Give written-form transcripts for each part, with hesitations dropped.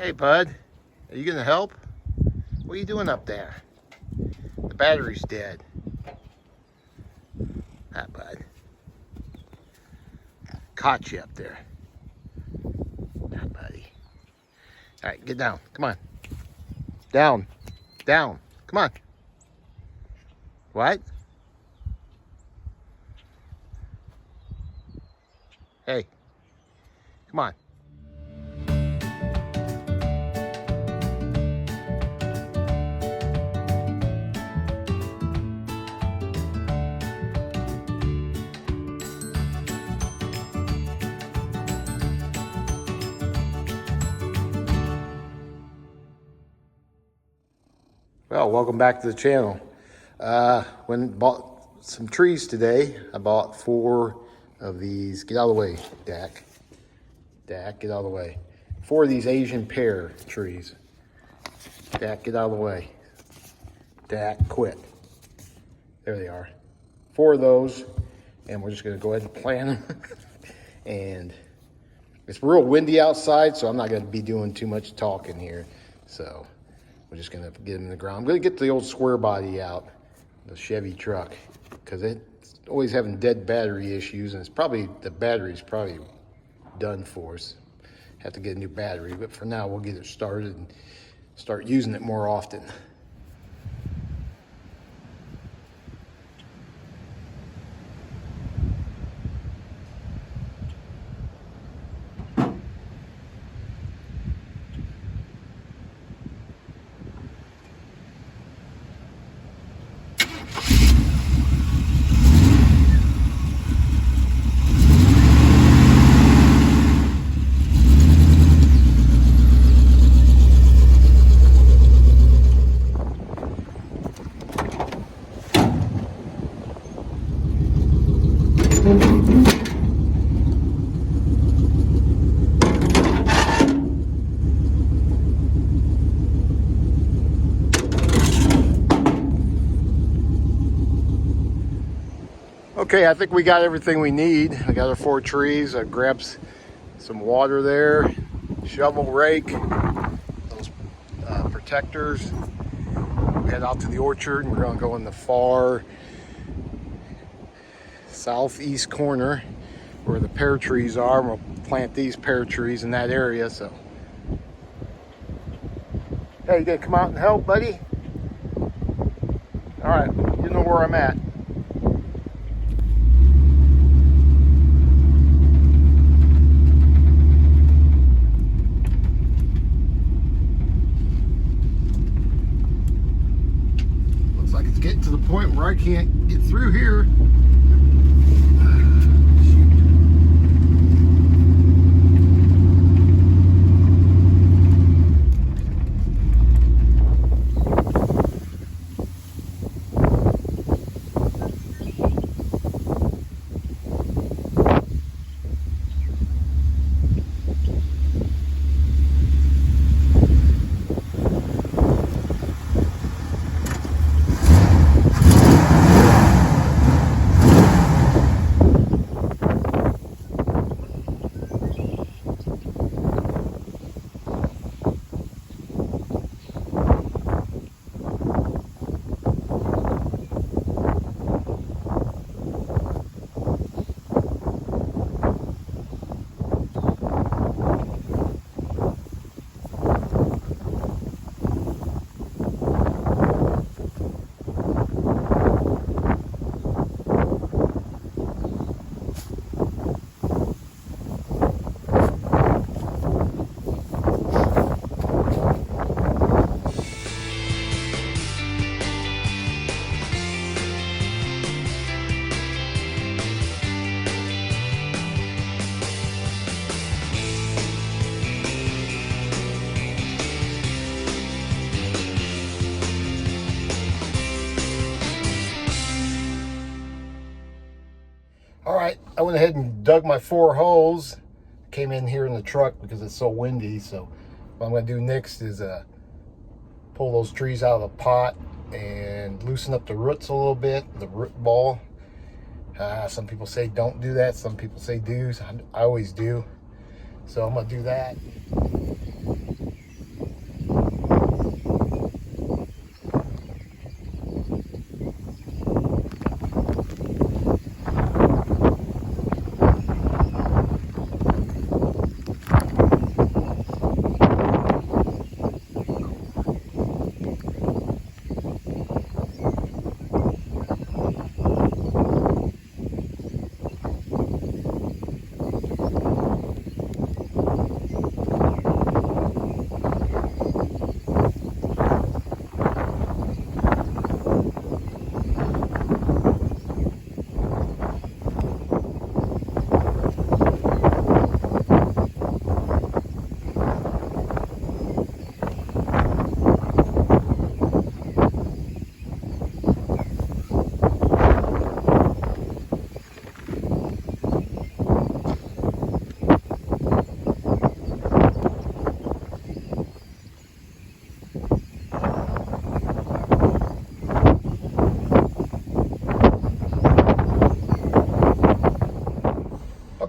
Hey, bud. Are you gonna help? What are you doing up there? The battery's dead. Hi, bud. Caught you up there. Hi, buddy. All right, get down. Come on. Down. Down. Come on. What? Hey. Come on. Well, welcome back to the channel. Went and bought some trees today. I bought 4 of these. Get out of the way, Dak. Dak, get out of the way. 4 of these Asian pear trees. Dak, get out of the way. Dak, quit. There they are. 4 of those, and we're just gonna go ahead and plant them. And it's real windy outside, so I'm not gonna be doing too much talking here. So we're just gonna get them in the ground. I'm gonna get the old Squarebody out, the Chevy truck, because it's always having dead battery issues, and it's probably, the battery's probably done for us. Have to get a new battery, but for now we'll get it started and start using it more often. Okay, I think we got everything we need. I got our 4 trees. I grabbed some water there, shovel, rake, those protectors. We head out to the orchard, and we're gonna go in the far southeast corner where the pear trees are. And we'll plant these pear trees in that area. So, hey, you gonna come out and help, buddy? All right, you know where I'm at. Getting to the point where I can't get through here. All right, I went ahead and dug my 4 holes. Came in here in the truck because it's so windy. So what I'm gonna do next is pull those trees out of the pot and loosen up the roots a little bit, the root ball. Some people say don't do that. Some people say do. I always do. So I'm gonna do that.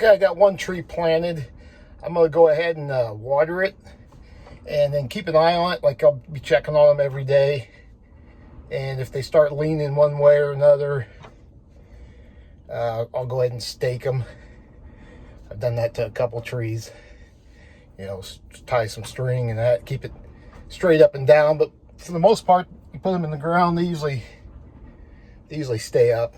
Okay, I got one tree planted. I'm gonna go ahead and water it, and then keep an eye on it. Like, I'll be checking on them every day, and if they start leaning one way or another, I'll go ahead and stake them. I've done that to a couple trees. You know, tie some string and that, keep it straight up and down. But for the most part, you put them in the ground, they usually stay up.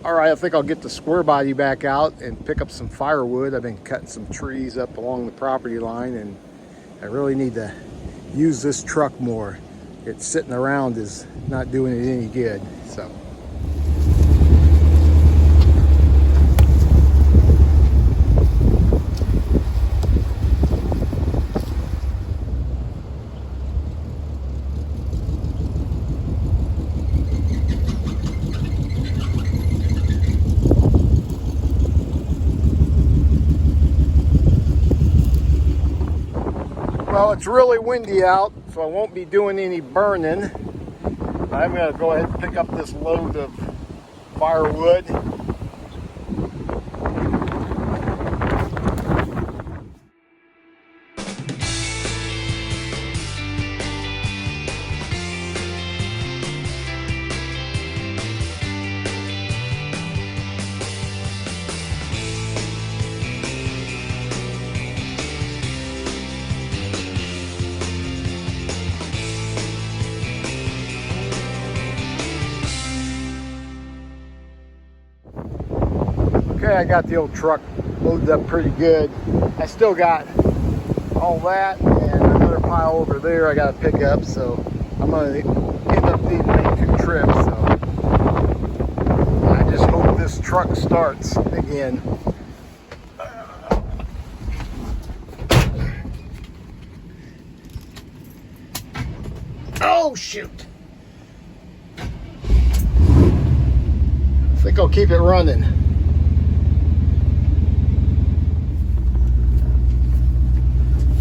All right, I think I'll get the Squarebody back out and pick up some firewood. I've been cutting some trees up along the property line, and I really need to use this truck more. It's sitting around is not doing it any good, so. Well, it's really windy out, so I won't be doing any burning. I'm going to go ahead and pick up this load of firewood. Okay, I got the old truck loaded up pretty good. I still got all that and another pile over there I got to pick up, so I'm going to end up needing to make 2 trips. So I just hope this truck starts again. Oh, shoot. I think I'll keep it running.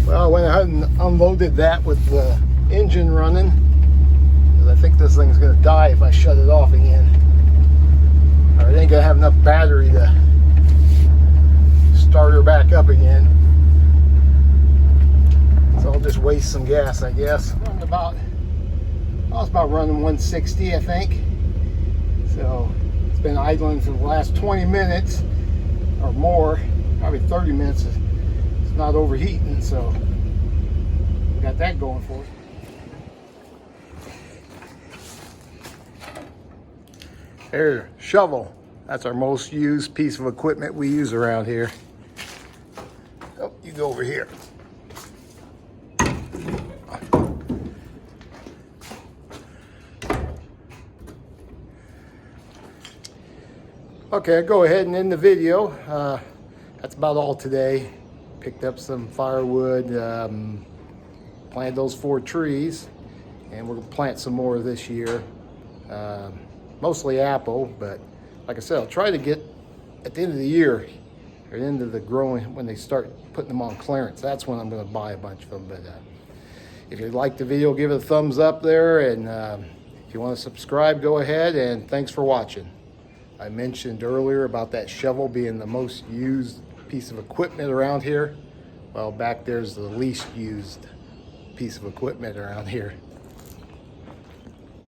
Well, I went ahead and unloaded that with the engine running, because I think this thing's going to die if I shut it off again. Or it ain't going to have enough battery to start her back up again. So I'll just waste some gas, I guess. Running about, well, it's about running 160, I think. So it's been idling for the last 20 minutes or more, probably 30 minutes. It's not overheating, so we got that going for it. There, shovel. That's our most used piece of equipment we use around here. Oh, you go over here. Okay, I'll go ahead and end the video. That's about all today. Picked up some firewood, planted those 4 trees, and we're gonna plant some more this year. Mostly apple, but like I said, I'll try to get at the end of the year, or end of the growing, when they start putting them on clearance. That's when I'm gonna buy a bunch of them. But If you liked the video, give it a thumbs up there, and if you want to subscribe, go ahead, and thanks for watching. I mentioned earlier about that shovel being the most used piece of equipment around here. Well, back there's the least used piece of equipment around here.